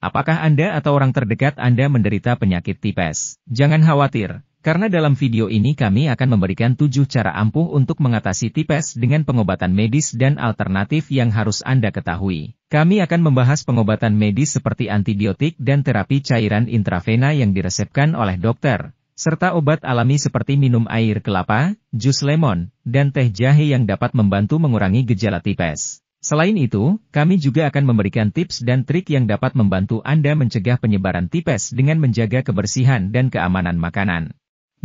Apakah Anda atau orang terdekat Anda menderita penyakit tipes? Jangan khawatir, karena dalam video ini kami akan memberikan 7 cara ampuh untuk mengatasi tipes dengan pengobatan medis dan alternatif yang harus Anda ketahui. Kami akan membahas pengobatan medis seperti antibiotik dan terapi cairan intravena yang diresepkan oleh dokter, serta obat alami seperti minum air kelapa, jus lemon, dan teh jahe yang dapat membantu mengurangi gejala tipes. Selain itu, kami juga akan memberikan tips dan trik yang dapat membantu Anda mencegah penyebaran tipes dengan menjaga kebersihan dan keamanan makanan.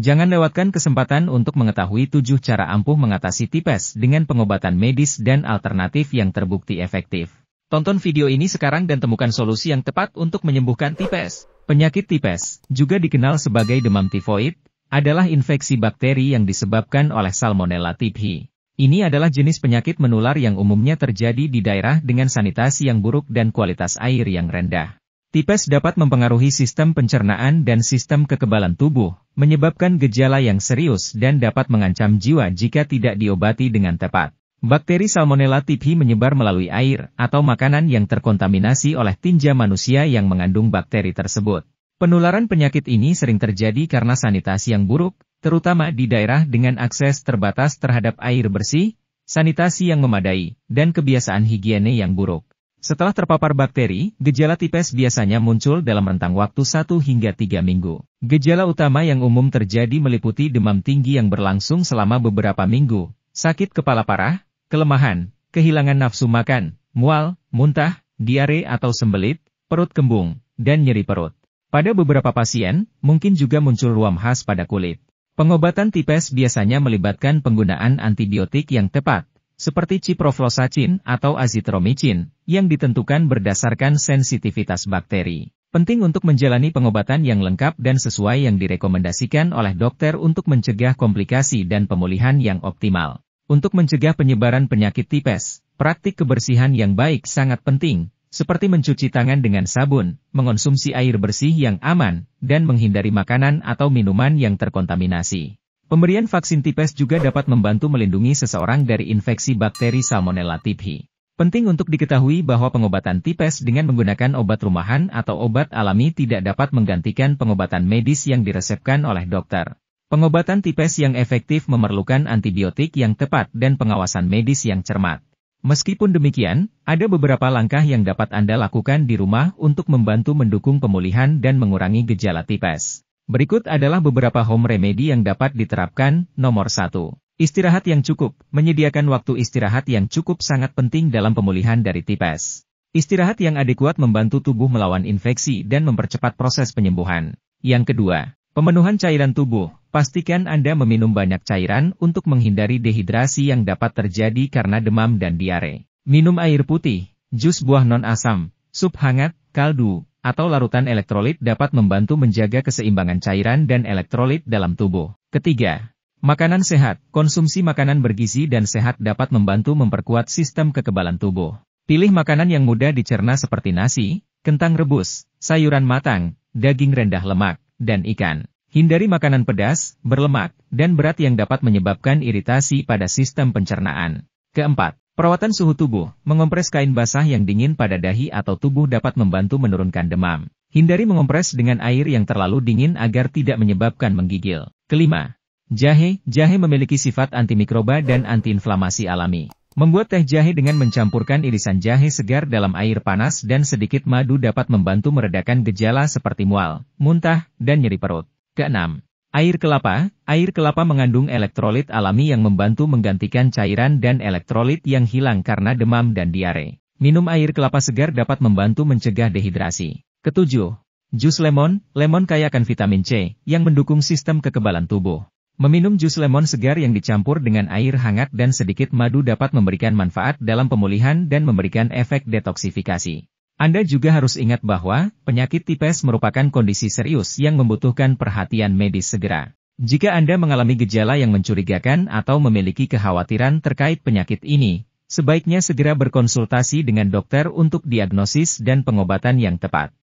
Jangan lewatkan kesempatan untuk mengetahui 7 cara ampuh mengatasi tipes dengan pengobatan medis dan alternatif yang terbukti efektif. Tonton video ini sekarang dan temukan solusi yang tepat untuk menyembuhkan tipes. Penyakit tipes, juga dikenal sebagai demam tifoid, adalah infeksi bakteri yang disebabkan oleh Salmonella typhi. Ini adalah jenis penyakit menular yang umumnya terjadi di daerah dengan sanitasi yang buruk dan kualitas air yang rendah. Tipes dapat mempengaruhi sistem pencernaan dan sistem kekebalan tubuh, menyebabkan gejala yang serius dan dapat mengancam jiwa jika tidak diobati dengan tepat. Bakteri Salmonella typhi menyebar melalui air atau makanan yang terkontaminasi oleh tinja manusia yang mengandung bakteri tersebut. Penularan penyakit ini sering terjadi karena sanitasi yang buruk, terutama di daerah dengan akses terbatas terhadap air bersih, sanitasi yang memadai, dan kebiasaan higiene yang buruk. Setelah terpapar bakteri, gejala tipes biasanya muncul dalam rentang waktu 1 hingga 3 minggu. Gejala utama yang umum terjadi meliputi demam tinggi yang berlangsung selama beberapa minggu, sakit kepala parah, kelemahan, kehilangan nafsu makan, mual, muntah, diare atau sembelit, perut kembung, dan nyeri perut. Pada beberapa pasien, mungkin juga muncul ruam khas pada kulit. Pengobatan tipes biasanya melibatkan penggunaan antibiotik yang tepat, seperti ciprofloxacin atau azitromycin, yang ditentukan berdasarkan sensitivitas bakteri. Penting untuk menjalani pengobatan yang lengkap dan sesuai yang direkomendasikan oleh dokter untuk mencegah komplikasi dan pemulihan yang optimal. Untuk mencegah penyebaran penyakit tipes, praktik kebersihan yang baik sangat penting, seperti mencuci tangan dengan sabun, mengonsumsi air bersih yang aman, dan menghindari makanan atau minuman yang terkontaminasi. Pemberian vaksin tipes juga dapat membantu melindungi seseorang dari infeksi bakteri Salmonella typhi. Penting untuk diketahui bahwa pengobatan tipes dengan menggunakan obat rumahan atau obat alami tidak dapat menggantikan pengobatan medis yang diresepkan oleh dokter. Pengobatan tipes yang efektif memerlukan antibiotik yang tepat dan pengawasan medis yang cermat. Meskipun demikian, ada beberapa langkah yang dapat Anda lakukan di rumah untuk membantu mendukung pemulihan dan mengurangi gejala tipes. Berikut adalah beberapa home remedy yang dapat diterapkan. Nomor 1. Istirahat yang cukup. Menyediakan waktu istirahat yang cukup sangat penting dalam pemulihan dari tipes. Istirahat yang adekuat membantu tubuh melawan infeksi dan mempercepat proses penyembuhan. Yang kedua, pemenuhan cairan tubuh. Pastikan Anda meminum banyak cairan untuk menghindari dehidrasi yang dapat terjadi karena demam dan diare. Minum air putih, jus buah non-asam, sup hangat, kaldu, atau larutan elektrolit dapat membantu menjaga keseimbangan cairan dan elektrolit dalam tubuh. Ketiga, makanan sehat. Konsumsi makanan bergizi dan sehat dapat membantu memperkuat sistem kekebalan tubuh. Pilih makanan yang mudah dicerna seperti nasi, kentang rebus, sayuran matang, daging rendah lemak, dan ikan. Hindari makanan pedas, berlemak, dan berat yang dapat menyebabkan iritasi pada sistem pencernaan. Keempat, perawatan suhu tubuh. Mengompres kain basah yang dingin pada dahi atau tubuh dapat membantu menurunkan demam. Hindari mengompres dengan air yang terlalu dingin agar tidak menyebabkan menggigil. Kelima, jahe. Jahe memiliki sifat antimikroba dan antiinflamasi alami. Membuat teh jahe dengan mencampurkan irisan jahe segar dalam air panas dan sedikit madu dapat membantu meredakan gejala seperti mual, muntah, dan nyeri perut. Keenam, air kelapa. Air kelapa mengandung elektrolit alami yang membantu menggantikan cairan dan elektrolit yang hilang karena demam dan diare. Minum air kelapa segar dapat membantu mencegah dehidrasi. Ketujuh, jus lemon. Lemon kaya akan vitamin C, yang mendukung sistem kekebalan tubuh. Meminum jus lemon segar yang dicampur dengan air hangat dan sedikit madu dapat memberikan manfaat dalam pemulihan dan memberikan efek detoksifikasi. Anda juga harus ingat bahwa penyakit tipes merupakan kondisi serius yang membutuhkan perhatian medis segera. Jika Anda mengalami gejala yang mencurigakan atau memiliki kekhawatiran terkait penyakit ini, sebaiknya segera berkonsultasi dengan dokter untuk diagnosis dan pengobatan yang tepat.